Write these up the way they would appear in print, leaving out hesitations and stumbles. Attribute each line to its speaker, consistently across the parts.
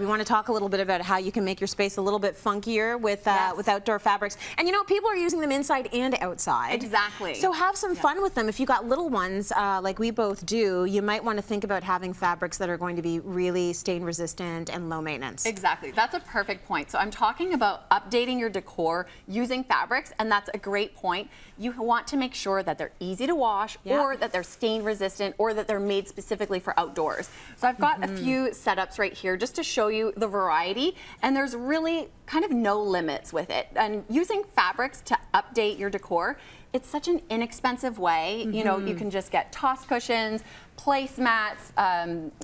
Speaker 1: we want to talk a little bit about how you can make your space a little bit funkier with with outdoor fabrics. And you know, people are using them inside and outside.
Speaker 2: Exactly.
Speaker 1: So have some fun with them. If you got little ones, like we both do, you might want to think about having fabrics that are going to be really stain resistant and low maintenance.
Speaker 2: Exactly. That's a perfect point. So I'm talking about updating your decor using fabrics, and that's a great point. You want to make sure that they're easy to wash, or that they're stain resistant, or that they're made specifically for outdoors. So I've got a few setups right here just to show you the variety, and there's really kind of no limits with it. And using fabrics to update your decor, it's such an inexpensive way. You know, you can just get toss cushions, placemats,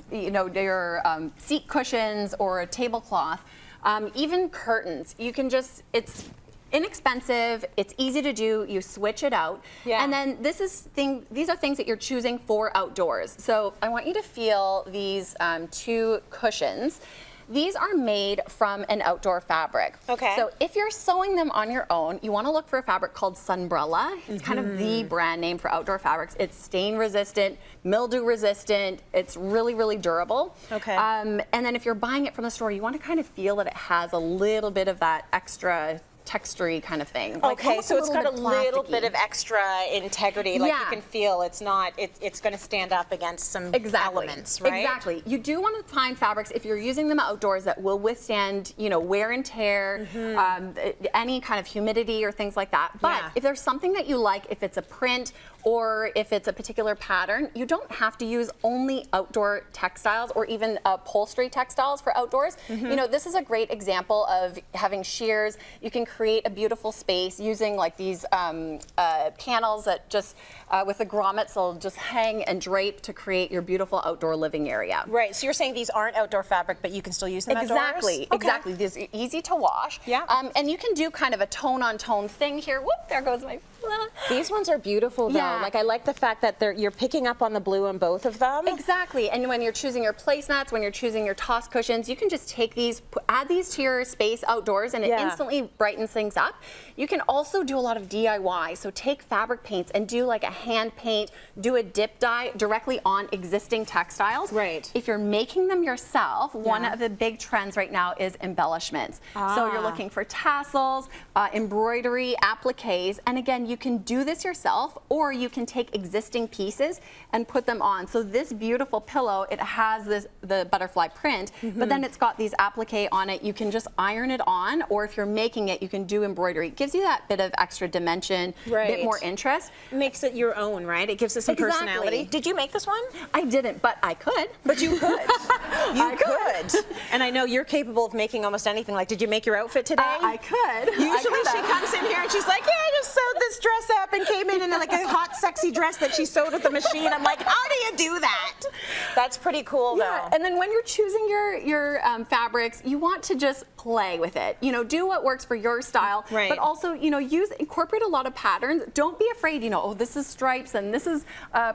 Speaker 2: you know, your seat cushions or a tablecloth, even curtains. You can just, it's inexpensive, it's easy to do, you switch it out. And then these are things that you're choosing for outdoors. So I want you to feel these two cushions. These are made from an outdoor fabric. Okay. So if you're sewing them on your own, you want to look for a fabric called Sunbrella. It's kind of the brand name for outdoor fabrics. It's stain resistant, mildew resistant. It's really, really durable. Okay. And then if you're buying it from the store, you want to kind of feel that it has a little bit of that extra textury kind of thing.
Speaker 1: Okay, so it's got a little bit of extra integrity, like you can feel it's not, it's going to stand up against some elements, right?
Speaker 2: Exactly. You do want to find fabrics, if you're using them outdoors, that will withstand, you know, wear and tear, any kind of humidity or things like that. But if there's something that you like, if it's a print or if it's a particular pattern, you don't have to use only outdoor textiles or even upholstery textiles for outdoors. You know, this is a great example of having shears. You can create a beautiful space using like these panels that just, with the grommets, they'll just hang and drape to create your beautiful outdoor living area.
Speaker 1: Right, so you're saying these aren't outdoor fabric, but you can still use them outdoors?
Speaker 2: Exactly, exactly. These are easy to wash. And you can do kind of a tone-on-tone thing here. Whoop, there goes my...
Speaker 1: These ones are beautiful though. Like I like the fact that you're picking up on the blue on both of them.
Speaker 2: Exactly, and when you're choosing your placemats, when you're choosing your toss cushions, you can just take these, add these to your space outdoors, and it instantly brightens things up. You can also do a lot of DIY, so take fabric paints and do like a hand paint, do a dip dye directly on existing textiles. Right. If you're making them yourself, one of the big trends right now is embellishments. So you're looking for tassels, embroidery, appliques, and again, you can do this yourself, or you can take existing pieces and put them on. So this beautiful pillow, it has the butterfly print, but then it's got these applique on it. You can just iron it on, or if you're making it, you can do embroidery. It gives you that bit of extra dimension, a bit more interest.
Speaker 1: Makes it your own, right? It gives it some personality. Did you make this one?
Speaker 2: I didn't, but I could.
Speaker 1: But you could. You could. And I know you're capable of making almost anything. Like, did you make your outfit today?
Speaker 2: I could.
Speaker 1: Usually she comes in here and she's like, yeah, I just sewed this dress up, and came in like a hot, sexy dress that she sewed with the machine. I'm like, how do you do that? That's pretty cool, though.
Speaker 2: And then when you're choosing your fabrics, you want to just play with it. You know, do what works for your style, but also, you know, incorporate a lot of patterns. Don't be afraid, you know, oh, this is stripes and this is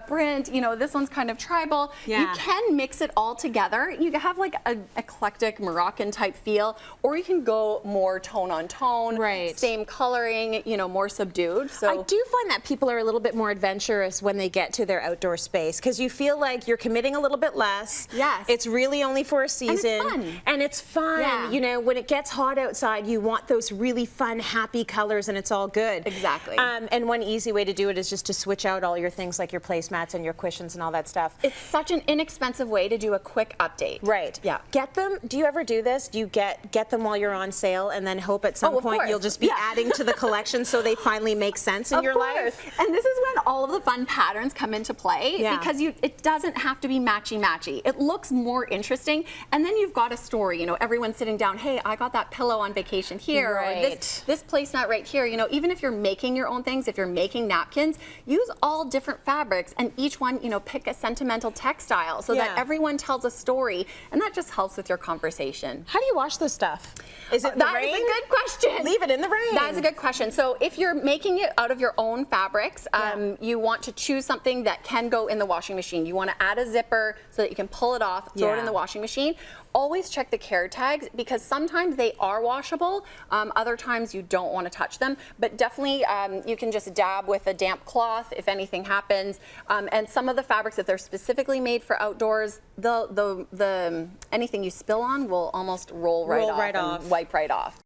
Speaker 2: print, you know, this one's kind of tribal. You can mix it all together. You can have like an eclectic Moroccan type feel, or you can go more tone on tone, same coloring, you know, more subdued. So
Speaker 1: I do find that people are a little bit more adventurous when they get to their outdoor space, because you feel like you're committing a little bit less. It's really only for a season. And it's fun. You know, when it gets hot outside, you want those really fun, happy colors, and it's all good.
Speaker 2: Exactly.
Speaker 1: And one easy way to do it is just to switch out all your things like your placemats and your cushions and all that stuff.
Speaker 2: It's such an inexpensive way to do a quick update.
Speaker 1: Get them. Do you ever do this? Do you get them while you're on sale and then hope at some point you'll just be adding to the collection so they finally make sense in your life?
Speaker 2: And this is when all of the fun patterns come into play, because it doesn't have to be matchy-matchy. It looks more interesting, and then you've got a story. You know, everyone's sitting down, hey, I got that pillow on vacation here, or this placemat right here. You know, even if you're making your own things, if you're making napkins, use all different fabrics, and each one, you know, pick a sentimental textile so that everyone tells a story, and that just helps with your conversation.
Speaker 1: How do you wash this stuff? Is it in the rain?
Speaker 2: That is a good question.
Speaker 1: Leave it in the rain.
Speaker 2: That is a good question. So if you're making it out of your own fabrics, you want to choose something that can go in the washing machine. You want to add a zipper so that you can pull it off, throw it in the washing machine. Always check the care tags because sometimes they are washable, other times you don't want to touch them, but definitely you can just dab with a damp cloth if anything happens. And some of the fabrics, if they're specifically made for outdoors, anything you spill on will almost roll right off and wipe right off.